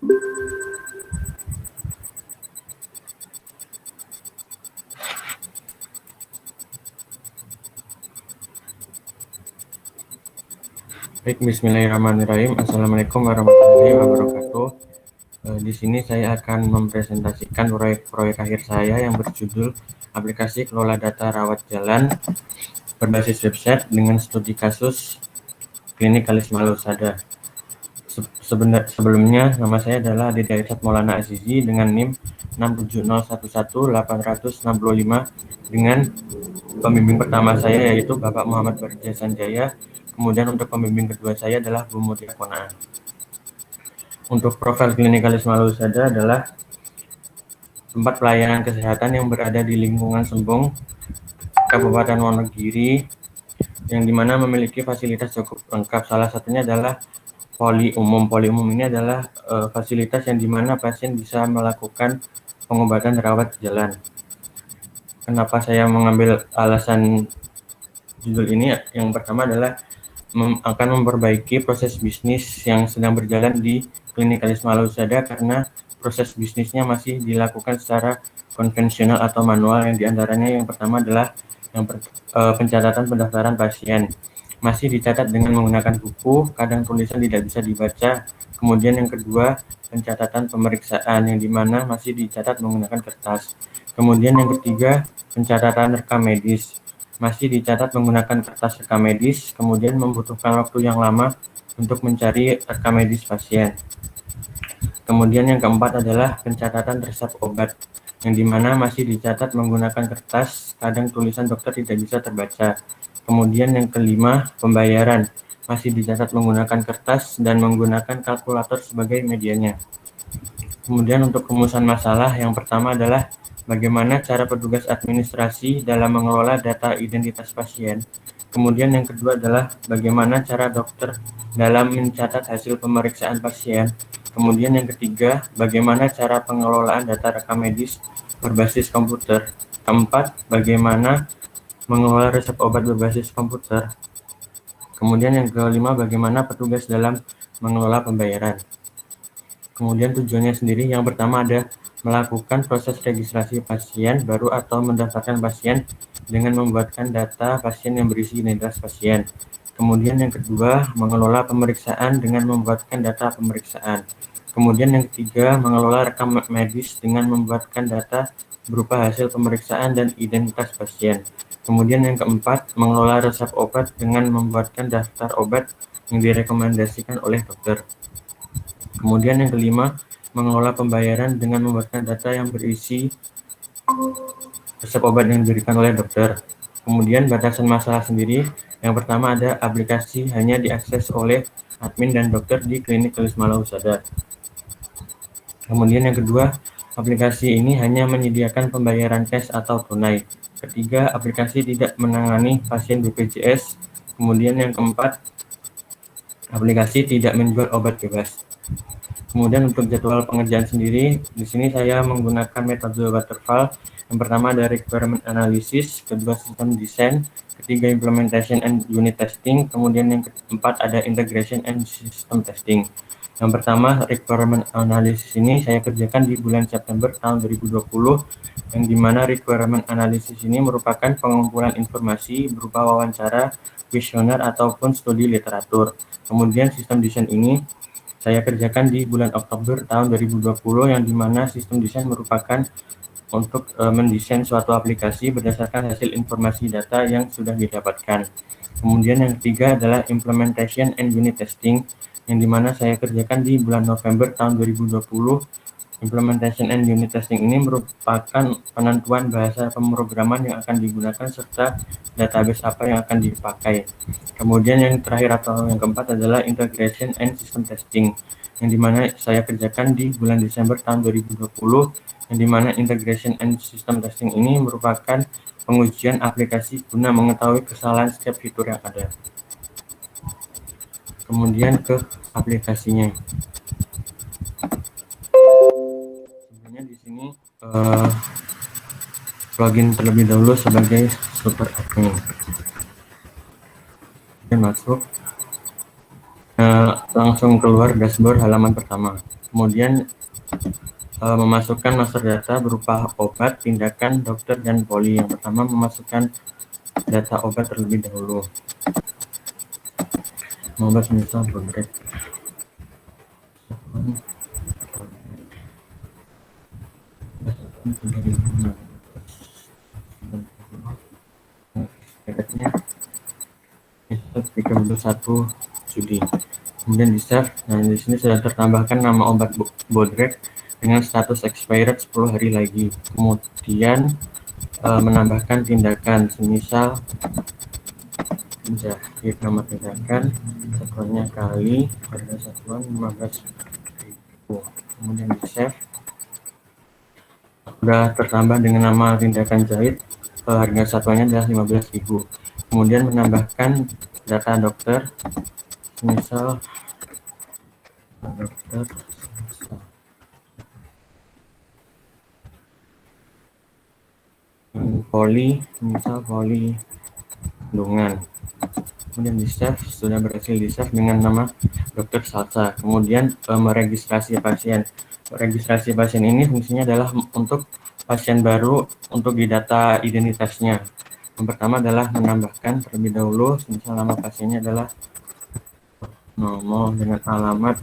Baik, bismillahirrahmanirrahim. Assalamualaikum warahmatullahi wabarakatuh. Di sini saya akan mempresentasikan proyek akhir saya yang berjudul aplikasi kelola data rawat jalan berbasis website dengan studi kasus klinik Alisma Lusada. Sebelumnya, nama saya adalah Dede Aisat Maulana Azizi dengan NIM 670111865 dengan pembimbing pertama saya yaitu Bapak Muhammad Barja Sanjaya. Kemudian untuk pembimbing kedua saya adalah Bu Mutia Konaan. Untuk profil klinik Alisma Lusada adalah tempat pelayanan kesehatan yang berada di lingkungan Sembong, Kabupaten Wonogiri, yang dimana memiliki fasilitas cukup lengkap. Salah satunya adalah poli umum. Poli umum ini adalah fasilitas yang dimana pasien bisa melakukan pengobatan rawat jalan. Kenapa saya mengambil alasan judul ini? Yang pertama adalah akan memperbaiki proses bisnis yang sedang berjalan di klinik Alisma Lusada karena proses bisnisnya masih dilakukan secara konvensional atau manual, yang diantaranya yang pertama adalah pencatatan pendaftaran pasien. Masih dicatat dengan menggunakan buku, kadang tulisan tidak bisa dibaca. Kemudian yang kedua, pencatatan pemeriksaan yang dimana masih dicatat menggunakan kertas. Kemudian yang ketiga, pencatatan rekam medis. Masih dicatat menggunakan kertas rekam medis, kemudian membutuhkan waktu yang lama untuk mencari rekam medis pasien. Kemudian yang keempat adalah pencatatan resep obat, yang dimana masih dicatat menggunakan kertas, kadang tulisan dokter tidak bisa terbaca. Kemudian yang kelima, pembayaran. Masih dicatat menggunakan kertas dan menggunakan kalkulator sebagai medianya. Kemudian untuk rumusan masalah, yang pertama adalah bagaimana cara petugas administrasi dalam mengelola data identitas pasien. Kemudian yang kedua adalah bagaimana cara dokter dalam mencatat hasil pemeriksaan pasien. Kemudian yang ketiga, bagaimana cara pengelolaan data rekam medis berbasis komputer. Keempat, bagaimana mengelola resep obat berbasis komputer. Kemudian yang kelima, bagaimana petugas dalam mengelola pembayaran. Kemudian tujuannya sendiri, yang pertama ada melakukan proses registrasi pasien baru atau mendaftarkan pasien dengan membuatkan data pasien yang berisi identitas pasien. Kemudian yang kedua, mengelola pemeriksaan dengan membuatkan data pemeriksaan. Kemudian yang ketiga, mengelola rekam medis dengan membuatkan data berupa hasil pemeriksaan dan identitas pasien. Kemudian yang keempat, mengelola resep obat dengan membuatkan daftar obat yang direkomendasikan oleh dokter. Kemudian yang kelima, mengelola pembayaran dengan membuatkan data yang berisi resep obat yang diberikan oleh dokter. Kemudian batasan masalah sendiri, yang pertama ada aplikasi hanya diakses oleh admin dan dokter di klinik Alisma Lusada. Kemudian yang kedua, aplikasi ini hanya menyediakan pembayaran cash atau tunai. Ketiga, aplikasi tidak menangani pasien BPJS. Kemudian yang keempat, aplikasi tidak menjual obat bebas. Kemudian untuk jadwal pengerjaan sendiri, di sini saya menggunakan metode waterfall. Yang pertama ada requirement analysis, kedua sistem design, ketiga implementation and unit testing, kemudian yang keempat ada integration and system testing. Yang pertama requirement analysis ini saya kerjakan di bulan September tahun 2020, yang dimana requirement analysis ini merupakan pengumpulan informasi berupa wawancara, kuesioner ataupun studi literatur. Kemudian sistem desain ini saya kerjakan di bulan Oktober tahun 2020, yang dimana sistem desain merupakan untuk mendesain suatu aplikasi berdasarkan hasil informasi data yang sudah didapatkan. Kemudian yang ketiga adalah implementation and unit testing, yang dimana saya kerjakan di bulan November tahun 2020. Implementation and unit testing ini merupakan penentuan bahasa pemrograman yang akan digunakan serta database apa yang akan dipakai. Kemudian yang terakhir atau yang keempat adalah integration and system testing, yang dimana saya kerjakan di bulan Desember tahun 2020, yang dimana integration and system testing ini merupakan pengujian aplikasi guna mengetahui kesalahan setiap fitur yang ada. Kemudian ke aplikasinya. Sebenarnya di sini login terlebih dahulu sebagai super admin. Oke, masuk. langsung keluar dashboard halaman pertama. Kemudian memasukkan master data berupa obat, tindakan, dokter, dan poli. Yang pertama memasukkan data obat terlebih dahulu. Obat misal Bodrek. Efeknya 31 Juli. Kemudian di save. Nah, di sini sudah tertambahkan nama obat Bodrek dengan status expired 10 hari lagi. Kemudian menambahkan tindakan, semisal jahit, nama tindakan, satuannya kali, harga satuan 15.000. Kemudian di save. Sudah tertambah dengan nama tindakan jahit, harga satuannya adalah 15.000. Kemudian menambahkan data dokter, misal dokter poli, misal poli kandungan. Kemudian di save, sudah berhasil di save dengan nama dokter Salsa. Kemudian meregistrasi pasien. Registrasi pasien ini fungsinya adalah untuk pasien baru untuk didata identitasnya. Yang pertama adalah menambahkan terlebih dahulu, misal nama pasiennya adalah nomor dengan alamat,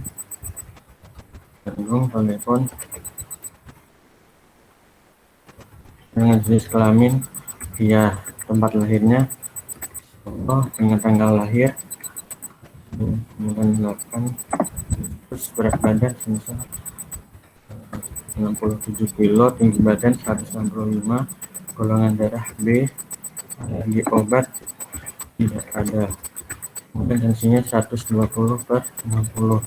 Bandung, telepon, dengan jenis kelamin, via tempat lahirnya, dengan tanggal lahir, bulan 8, terus berat badan misal 67 kilo, tinggi badan 165, golongan darah B, alergi obat tidak ada. Kemudian tensinya 120/60.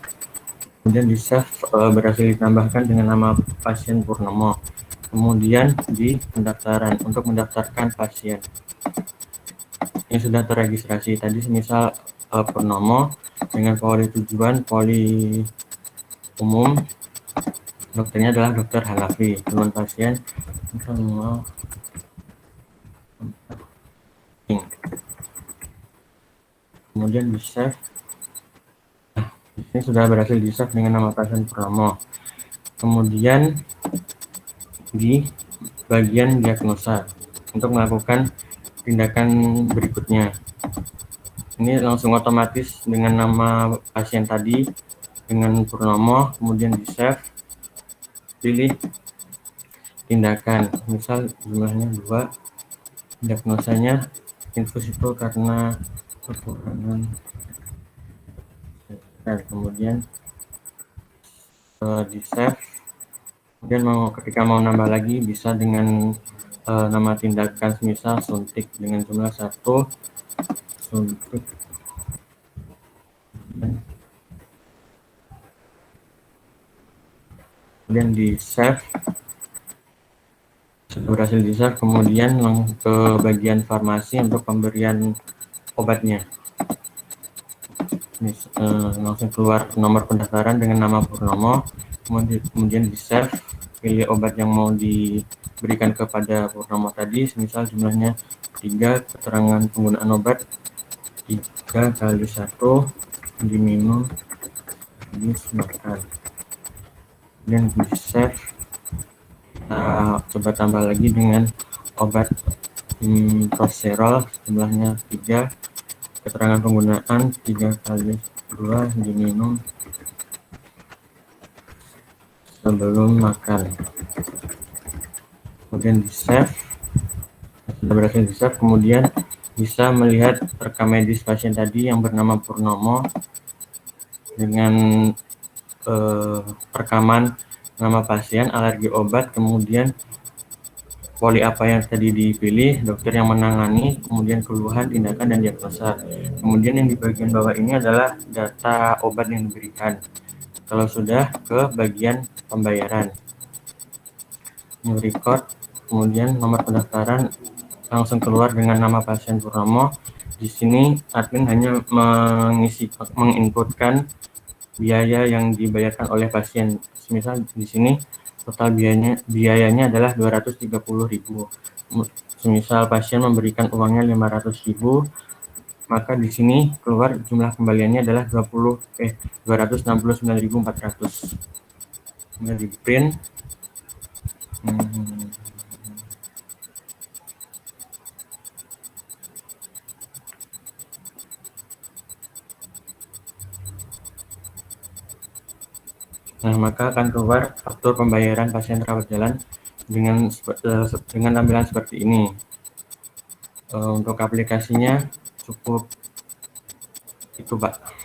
Kemudian di save, berhasil ditambahkan dengan nama pasien Purnomo. Kemudian di pendaftaran, untuk mendaftarkan pasien yang sudah terregistrasi tadi, misal Purnomo dengan poli tujuan, poli umum, dokternya adalah dokter Hanafi. Teman pasien misal kemudian di save. Ini sudah berhasil di save dengan nama pasien Purnomo. Kemudian di bagian diagnosa untuk melakukan tindakan berikutnya. Ini langsung otomatis dengan nama pasien tadi dengan Purnomo, kemudian di save, pilih tindakan, misal jumlahnya 2, diagnosanya infus itu karena kekurangan, dan kemudian di save. Kemudian ketika mau nambah lagi bisa dengan nama tindakan, misal suntik dengan jumlah 1, suntik, kemudian di save. Sudah berhasil di save, kemudian ke bagian farmasi untuk pemberian obatnya. Langsung keluar nomor pendaftaran dengan nama Purnomo, kemudian di save, pilih obat yang mau diberikan kepada Purnomo tadi, misal jumlahnya 3, keterangan penggunaan obat 3 kali 1, diminum, habis makan. Kemudian di save, kita coba tambah lagi dengan obat Proserol, jumlahnya 3, keterangan penggunaan 3 kali 2, diminum sebelum makan. Kemudian di save, sudah berhasil di save. Kemudian bisa melihat rekam medis pasien tadi yang bernama Purnomo dengan rekaman nama pasien, alergi obat, kemudian poli apa yang tadi dipilih, dokter yang menangani, kemudian keluhan, tindakan, dan diagnosa. Kemudian yang di bagian bawah ini adalah data obat yang diberikan. Kalau sudah, ke bagian pembayaran, new record, kemudian nomor pendaftaran, langsung keluar dengan nama pasien Purnomo. Di sini admin hanya menginputkan biaya yang dibayarkan oleh pasien. Misal di sini total biayanya adalah 230.000. Semisal pasien memberikan uangnya 500.000, maka di sini keluar jumlah kembaliannya adalah 269.400. Kemudian di print. Nah, maka akan keluar faktur pembayaran pasien rawat jalan dengan tampilan seperti ini. Untuk aplikasinya cukup itu, Pak.